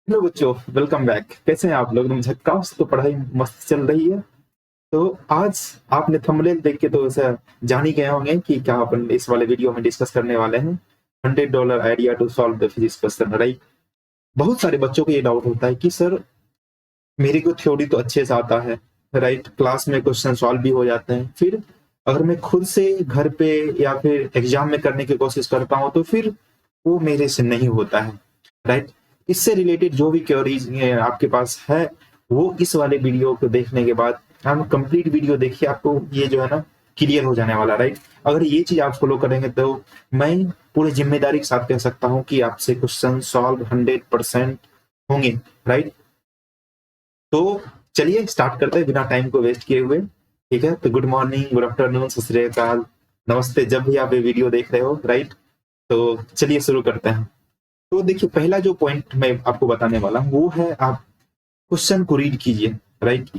Hello बच्चों, welcome back. कैसे हैं आप लोग? एकदम झक्कास। तो पढ़ाई मस्त चल रही है। तो आज आपने थंबनेल देख के तो ऐसा जान ही गए होंगे कि क्या अपन इस वाले वीडियो में डिस्कस करने वाले हैं। $100 idea to solve the physics question, right. बहुत सारे बच्चों को ये डाउट होता है कि सर, मेरे को थ्योरी तो अच्छे से आता है, राइट, क्लास में क्वेश्चन सॉल्व भी हो जाते हैं, फिर अगर मैं खुद से घर पे या फिर एग्जाम में करने की कोशिश करता हूँ तो फिर वो मेरे से नहीं होता है, राइट। इससे रिलेटेड जो भी क्वेरीज आपके पास है, वो इस वाले वीडियो को देखने के बाद, हम कंप्लीट वीडियो देखिए, आपको ये जो है ना क्लियर हो जाने वाला, राइट। अगर ये चीज आप फॉलो करेंगे तो मैं पूरी जिम्मेदारी के साथ कह सकता हूँ कि आपसे क्वेश्चन सॉल्व 100% होंगे, राइट। तो चलिए स्टार्ट करते हैं बिना टाइम को वेस्ट किए हुए। ठीक है, तो गुड मॉर्निंग, गुड आफ्टरनून, सत श्री अकाल, नमस्ते, जब भी आप ये वीडियो देख रहे हो, राइट। तो चलिए शुरू करते हैं। तो देखिए, पहला जो पॉइंट मैं आपको बताने वाला हूँ वो है, आप क्वेश्चन को रीड कीजिए, राइट।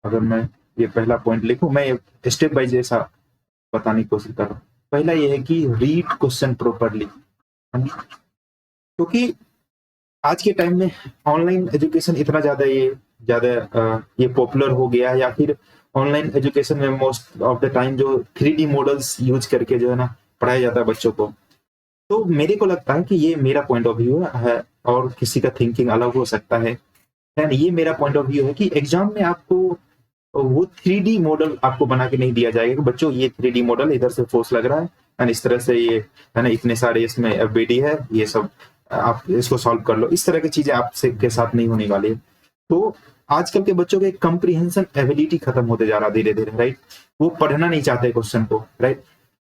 अगर मैं ये पहला पॉइंट लिखूं, मैं स्टेप बाय जैसा बताने की कोशिश कर रहा हूँ। पहला ये है कि रीड क्वेश्चन प्रॉपरली, क्योंकि आज के टाइम में ऑनलाइन एजुकेशन इतना ये पॉपुलर हो गया है, या फिर ऑनलाइन एजुकेशन में मोस्ट ऑफ द टाइम जो 3D मॉडल्स यूज करके जो है ना पढ़ाया जाता है बच्चों को। तो मेरे को लगता है कि ये मेरा पॉइंट ऑफ व्यू है, और किसी का थिंकिंग अलग हो सकता है। ये मेरा पॉइंट ऑफ व्यू है कि एग्जाम में आपको वो 3D मॉडल आपको बना के नहीं दिया जाएगा कि बच्चों ये 3D मॉडल इधर से फोर्स लग रहा है एंड इस तरह से ये है ना, इतने सारे इसमें एफबीडी है, ये सब आप इसको सॉल्व कर लो। इस तरह की चीजें आपसे के साथ नहीं होने वाली है। तो आजकल के बच्चों के कंप्रीहेंशन एबिलिटी खत्म होते जा रहा है धीरे धीरे, राइट। वो पढ़ना नहीं चाहते क्वेश्चन को, राइट।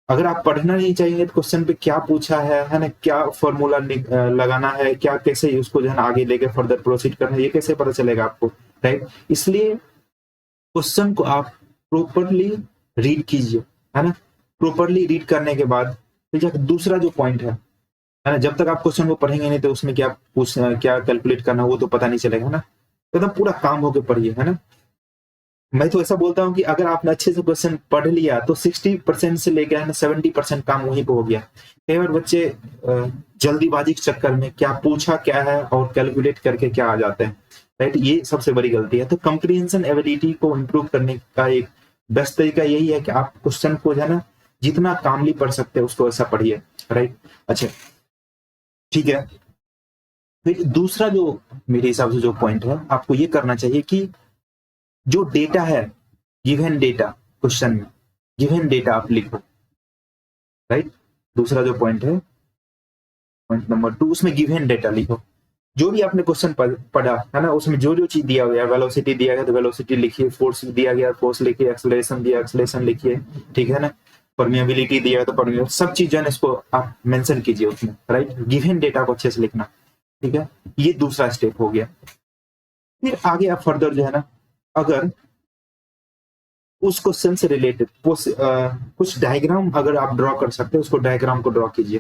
अगर आप पढ़ना नहीं चाहिए तो क्वेश्चन पे क्या पूछा है ना, क्या फॉर्मूला लगाना है, क्या कैसे उसको जो है ना आगे लेके फर्दर प्रोसीड करना है, ये कैसे पता चलेगा आपको, राइट। इसलिए क्वेश्चन को आप प्रॉपरली रीड कीजिए, है ना। प्रॉपरली रीड करने के बाद फिर जाकर दूसरा जो पॉइंट है ना, जब तक आप क्वेश्चन को पढ़ेंगे नहीं तो उसमें क्या कैलकुलेट करना वो तो पता नहीं चलेगा ना। तो एकदम पूरा काम होके पढ़िए, है ना। मैं तो ऐसा बोलता हूँ कि अगर आपने अच्छे से क्वेश्चन पढ़ लिया तो 60% से लेकर है ना 70% काम वहीं पे हो गया। कई बार बच्चे जल्दीबाजी के चक्कर में क्या पूछा क्या है और कैलकुलेट करके क्या आ जाते हैं, राइट। ये सबसे बड़ी गलती है। तो कंप्रीहेंशन एबिलिटी को इम्प्रूव करने का एक बेस्ट तरीका यही है कि आप क्वेश्चन को जो है ना जितना कामली पढ़ सकते हैं उसको ऐसा पढ़िए, राइट। अच्छा, ठीक है। फिर दूसरा जो मेरे हिसाब से जो पॉइंट है, आपको ये करना चाहिए कि जो डेटा है, गिवन डेटा, क्वेश्चन में गिवन डेटा आप लिखो, राइट। दूसरा जो पॉइंट है, पॉइंट नंबर 2, उसमें गिवन डेटा लिखो। जो भी आपने क्वेश्चन पढ़ा है ना, उसमें जो जो चीज दिया गया, वेलोसिटी दिया गया तो वेलोसिटी लिखिए, फोर्स दिया गया फोर्स लिखिए, एक्सेलरेशन दिया एक्सेलरेशन लिखिए, ठीक है ना। परमिएबिलिटी दिया तो परमिएबिलिटी, सब चीज जो है इसको आप मेंशन कीजिए उसमें, राइट। गिवन डेटा को अच्छे से लिखना, ठीक है। ये दूसरा स्टेप हो गया। फिर आगे आप फर्दर जो है ना, अगर उस क्वेश्चन से रिलेटेड कुछ डायग्राम अगर आप ड्रॉ कर सकते हैं, उसको डायग्राम को ड्रॉ कीजिए,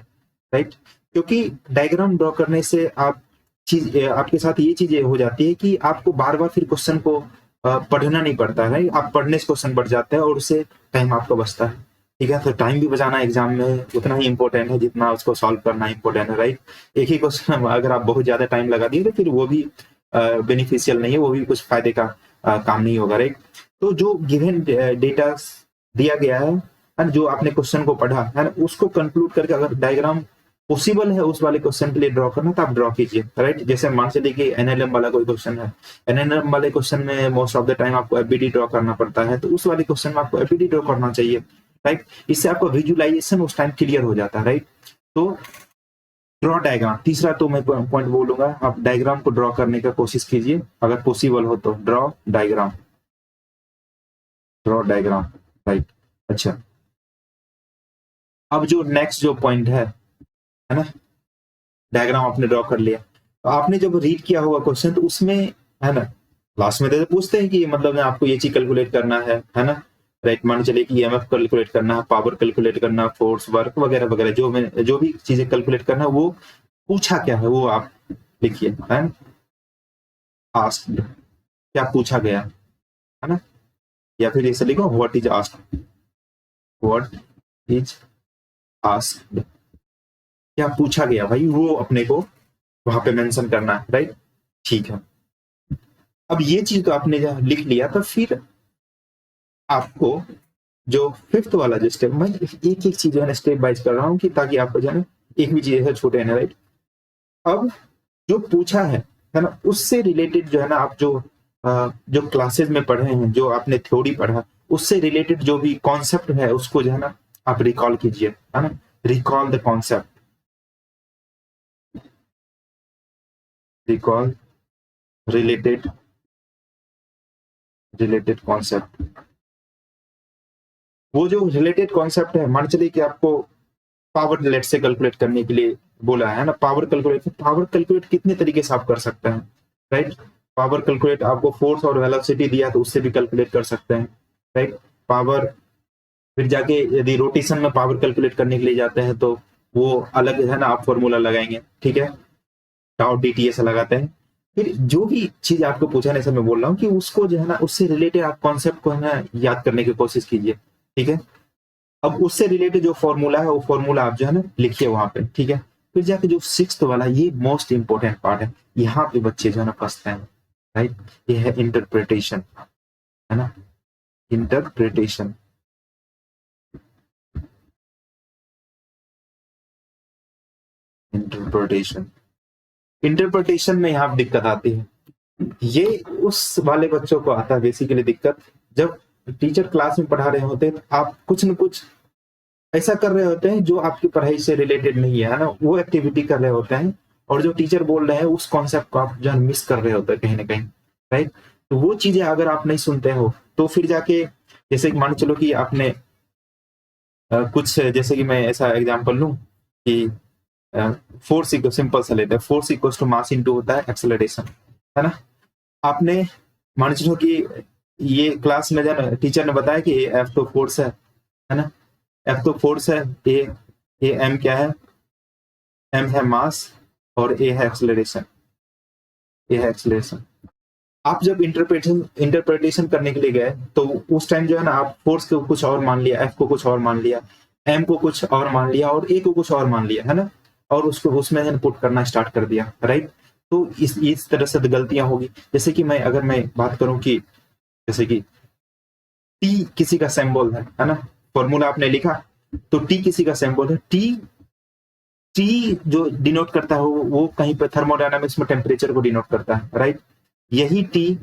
राइट। क्योंकि डायग्राम ड्रॉ करने से आपके साथ ये चीजें हो जाती है कि आपको बार बार फिर क्वेश्चन को पढ़ना नहीं पड़ता है। आप पढ़ने से क्वेश्चन बढ़ जाता है और उससे टाइम आपका बचता है, ठीक है। तो टाइम भी बचाना एग्जाम में उतना ही इंपॉर्टेंट है जितना उसको सॉल्व करना इंपॉर्टेंट है, राइट। एक ही क्वेश्चन अगर आप बहुत ज्यादा टाइम लगा दिए तो फिर वो भी बेनिफिशियल नहीं है, वो भी कुछ फायदे का काम नहीं होगा, राइट। तो जो गिवन डेटा दिया गया है ना, जो आपने क्वेश्चन को पढ़ा है ना, उसको कंक्लूड करके अगर डायग्राम पॉसिबल है उस वाले क्वेश्चन के लिए ड्रॉ करना तो आप ड्रॉ कीजिए, राइट। जैसे मान चलिए कि एनएलएम वाला कोई क्वेश्चन है, एनएलएम वाले क्वेश्चन में मोस्ट ऑफ द टाइम आपको एफबीडी ड्रॉ करना पड़ता है, तो उस वाले क्वेश्चन में आपको एफबीडी ड्रॉ करना चाहिए, राइट। इससे आपका विजुअलाइजेशन उस टाइम क्लियर हो जाता है, राइट। तो ड्रॉ डायग्राम, तीसरा तो मैं पॉइंट बोलूंगा, आप डायग्राम को ड्रॉ करने का कोशिश कीजिए, अगर पॉसिबल हो तो draw diagram, draw diagram, right. अच्छा, अब जो नेक्स्ट जो पॉइंट है ना, डायग्राम आपने ड्रॉ कर लिया, तो आपने जब रीड किया होगा क्वेश्चन तो उसमें है ना, लास्ट में तो पूछते हैं कि मतलब आपको ये चीज कैलकुलेट करना है ना, राइट। मान चलिए कि ईएमएफ कैलकुलेट करना है, पावर कैलकुलेट करना है, फोर्स, वर्क वगैरह वगैरह, जो भी चीजें कैलकुलेट करना है, वो पूछा क्या है वो आप लिखिए, है। आस्क्ड, क्या पूछा गया है ना, या फिर ऐसे लिखो what is asked, what is asked, क्या पूछा गया भाई वो अपने को वहां पे मेंशन करना है, राइट। ठीक है, अब ये चीज तो आपने जहाँ लिख लिया, तो फिर आपको जो फिफ्थ वाला जो स्टेप, मैं एक एक चीज जो है ना स्टेप बाइज कर रहा हूँ कि ताकि आपको जो है ना एक भी चीज ऐसा छूटे ना, राइट। अब जो पूछा है ना, उससे रिलेटेड जो है ना आप जो क्लासेस में पढ़े हैं, जो आपने थ्योरी पढ़ा, उससे रिलेटेड जो भी कॉन्सेप्ट है उसको जो है ना आप रिकॉल कीजिए, है ना। Recall the concept, recall related related concept. वो जो रिलेटेड कॉन्सेप्ट है, मान चलिए कि आपको पावर लेट से कैलकुलेट करने के लिए बोला है ना, पावर कैलकुलेट कितने तरीके से आप कर सकते हैं, राइट। पावर कैलकुलेट आपको फोर्स और वेलोसिटी दिया तो उससे भी कैलकुलेट कर सकते हैं, राइट। पावर, फिर जाके यदि रोटेशन में पावर कैलकुलेट करने के लिए जाते हैं तो वो अलग है ना, आप फॉर्मूला लगाएंगे, ठीक है, टाउ डी टी ऐसा लगाते हैं। फिर जो भी चीज आपको पूछा नहीं, सब मैं बोल रहा हूँ कि उसको जो है ना उससे रिलेटेड आप कॉन्सेप्ट को है ना याद करने की कोशिश कीजिए, ठीक है। अब उससे रिलेटेड जो फॉर्मूला है वो फॉर्मूला आप जो है ना लिखिए वहां पे, ठीक है। फिर जाके जो सिक्स्थ वाला, ये मोस्ट इंपॉर्टेंट पार्ट है, यहाँ पे बच्चे जो है ना फंसते हैं, राइट। ये है इंटरप्रिटेशन, है ना, इंटरप्रिटेशन। इंटरप्रिटेशन इंटरप्रिटेशन में यहाँ दिक्कत आती है। ये उस वाले बच्चों को आता है बेसिकली दिक्कत, जब टीचर क्लास में पढ़ा रहे होते हैं तो आप कुछ न कुछ ऐसा कर रहे होते हैं जो आपकी पढ़ाई से रिलेटेड नहीं है ना, वो एक्टिविटी कर रहे होते हैं, और जो टीचर बोल रहे हैं उस कॉन्सेप्ट को आप जो है मिस कर रहे होते हैं कहीं ना कहीं, राइट। तो वो चीजें अगर आप नहीं सुनते हो तो फिर जाके, जैसे कि मान चलो कि आपने कुछ, जैसे कि मैं ऐसा एग्जांपल लूं कि फोर्स इक्वल, सिंपल सा लेते हैं, force equal to mass into होता है एक्सेलरेशन, है ना। आपने मान चलो कि ये क्लास में जो है टीचर ने बताया कि एफ तो फोर्स है ना, एफ तो फोर्स है, ए एम क्या है, एम है मास, और ए है एक्सेलरेशन, ए है एक्सेलरेशन। आप जब इंटरप्रिटेशन करने के लिए गए तो उस टाइम जो है ना आप फोर्स को कुछ और मान लिया, एफ को कुछ और मान लिया, एम को कुछ और मान लिया, और ए को कुछ और मान लिया, है ना, और उसको उसमें पुट करना स्टार्ट कर दिया, राइट। तो इस तरह से गलतियां होगी। जैसे कि अगर मैं बात करूं कि जैसे कि टी किसी का सिंबल है ना, फॉर्मूला आपने लिखा तो टी किसी का सिंबल है, टी टी जो डिनोट करता है वो कहीं पर थर्मोडायनामिक्स में टेम्परेचर को डिनोट करता है, राइट। यही टी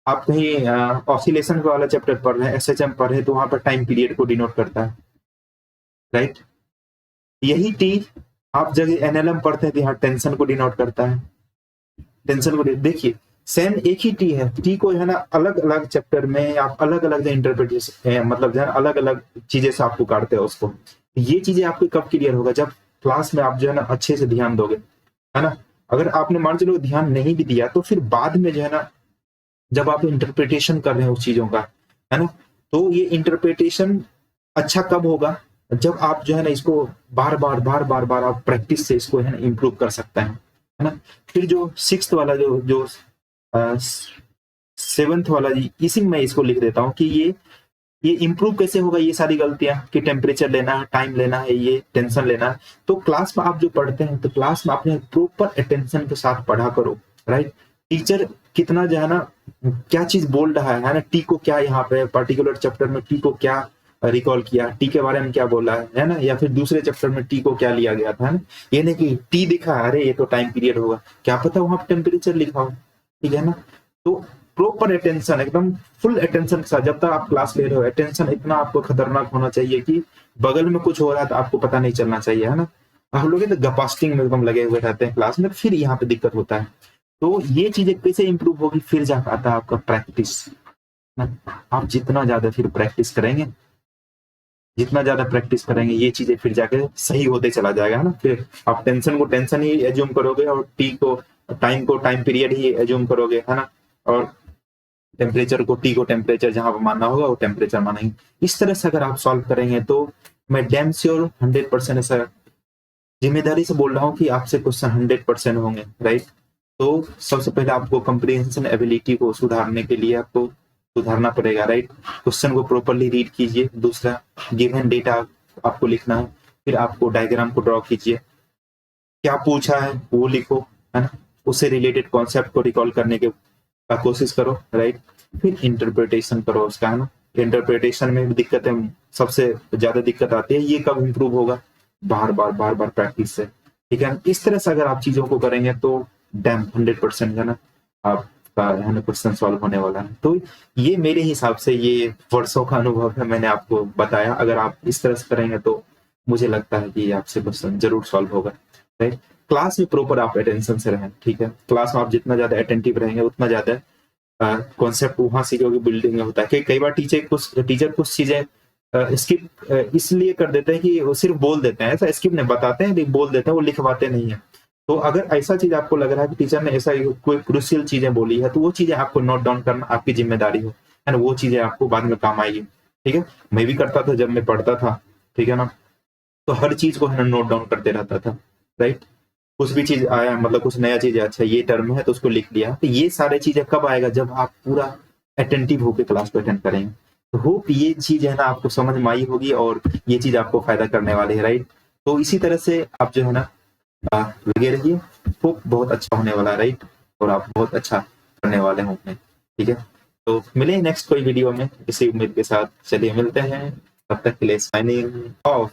आप कहीं ऑसिलेशन वाला चैप्टर पढ़ रहे हैं, एसएचएम पढ़ रहे हैं, तो वहां पर टाइम पीरियड को डिनोट करता है, राइट। यही टी आप जब एनएलएम पढ़ते हैं तो यहाँ टेंशन को डिनोट करता है, टेंशन को देखिए, सेम एक ही टी है, टी को है ना अलग अलग चैप्टर में आप अलग अलग इंटरप्रिटेशन, मतलब जो है अलग अलग चीजें से आप पुकारते हो उसको। ये चीजें आपको कब क्लियर होगा, जब क्लास में आप जो है ना अच्छे से ध्यान दोगे, है ना। अगर आपने मान चलो ध्यान नहीं भी दिया तो फिर बाद में जो है ना जब आप इंटरप्रिटेशन कर रहे हो उस चीजों का, है ना, तो ये इंटरप्रिटेशन अच्छा कब होगा, जब आप जो है ना इसको बार बार आप प्रैक्टिस से इसको है ना इम्प्रूव कर सकते हैं, है ना। फिर जो सिक्स्थ वाला जो जो सेवंथ वाला जी, इसी में मैं इसको लिख देता हूँ कि ये इम्प्रूव कैसे होगा, ये सारी गलतियां कि टेम्परेचर लेना है, टाइम लेना है, ये टेंशन लेना है। तो क्लास में आप जो पढ़ते हैं तो क्लास में आपने प्रॉपर अटेंशन के साथ पढ़ा करो, राइट। टीचर कितना जो है ना क्या चीज बोल रहा है ना, टी को क्या यहाँ पे पर्टिकुलर चैप्टर में टी को क्या रिकॉल किया, टी के बारे में क्या बोला है ना, या फिर दूसरे चैप्टर में टी को क्या लिया गया था, है ना। ये नहीं कि टी दिखा, अरे ये तो टाइम पीरियड होगा, क्या पता वहां पे टेम्परेचर लिखा हो, ठीक है ना। तो प्रॉपर अटेंशन, एकदम फुल अटेंशन के साथ जब तक आप क्लास ले रहे हो, अटेंशन इतना आपको खतरनाक होना चाहिए कि बगल में कुछ हो रहा है तो आपको पता नहीं चलना चाहिए, है ना। हम लोग तो गपास्टिंग में एकदम लगे हुए रहते हैं क्लास में, फिर यहाँ पे दिक्कत होता है। तो ये चीजें कैसे इंप्रूव होगी, फिर जाकर आता है आपका प्रैक्टिस ना। आप जितना ज्यादा फिर प्रैक्टिस करेंगे, जितना ज्यादा प्रैक्टिस करेंगे ये चीजें फिर जाके सही होते चला जाएगा, है ना। फिर आप टेंशन को टेंशन ही एज्यूम करोगे, और को टाइम पीरियड ही एज्यूम करोगे, है ना। और टेम्परेचर को, टी को टेम्परेचर जहां पर मानना होगा वो टेम्परेचर मानेंगे। इस तरह से अगर आप सॉल्व करेंगे तो मैं डैम श्योर 100% ऐसा जिम्मेदारी से बोल रहा हूँ कि आपसे क्वेश्चन 100% होंगे, राइट। तो सबसे पहले आपको कंप्रीहेंशन एबिलिटी को सुधारने के लिए आपको सुधारना पड़ेगा, राइट। क्वेश्चन को प्रॉपरली रीड कीजिए, दूसरा गिवन डेटा आपको लिखना है, फिर आपको डायग्राम को ड्रॉ कीजिए, क्या पूछा है वो लिखो, है ना, उससे रिलेटेड कॉन्सेप्ट को रिकॉल करने के का कोशिश करो, राइट। फिर इंटरप्रिटेशन करो उसका, है ना। इंटरप्रिटेशन में भी दिक्कतें, सबसे ज्यादा दिक्कत आती है, ये कब इम्प्रूव होगा, बार बार प्रैक्टिस से, ठीक है। इस तरह से अगर आप चीजों को करेंगे तो डैम 100% है ना, आपका 100% सॉल्व होने वाला है। तो ये मेरे हिसाब से ये वर्षों का अनुभव है, मैंने आपको बताया। अगर आप इस तरह से करेंगे तो मुझे लगता है कि ये आपसे क्वेश्चन जरूर सॉल्व होगा, राइट। क्लास में प्रॉपर आप अटेंशन से रहें, ठीक है। क्लास में आप जितना ज्यादा अटेंटिव रहेंगे उतना ज्यादा कॉन्सेप्ट वहां सीखोगे, बिल्डिंग में होता है कि कई बार टीचर कुछ चीजें स्किप इसलिए कर देते हैं कि वो सिर्फ बोल देते हैं, ऐसा स्किप नहीं, बताते हैं लेकिन बोल देते हैं, वो लिखवाते नहीं है। तो अगर ऐसा चीज आपको लग रहा है कि टीचर ने ऐसा कोई क्रूशियल चीजें बोली है, तो वो चीजें आपको नोट डाउन करना आपकी जिम्मेदारी है ना, वो चीजें आपको बाद में काम आएगी, ठीक है। मैं भी करता था जब मैं पढ़ता था, ठीक है ना, तो हर चीज को है ना नोट डाउन करते रहता था, राइट। कुछ भी चीज आया, मतलब कुछ नया चीज है, अच्छा ये टर्म है तो उसको लिख लिया। तो ये सारे चीजें कब आएगा, जब आप पूरा अटेंटिव होकर क्लास को अटेंड करेंगे। तो होप ये चीज है ना आपको समझ में आई होगी और ये चीज आपको फायदा करने वाली है, राइट। तो इसी तरह से आप जो है ना लगे रहिए, होप बहुत अच्छा होने वाला है, राइट। और आप बहुत अच्छा करने वाले होंगे, ठीक है। तो मिले नेक्स्ट कोई वीडियो में इसी उम्मीद के साथ, चलिए मिलते हैं, तब तक के लिए साइनिंग ऑफ।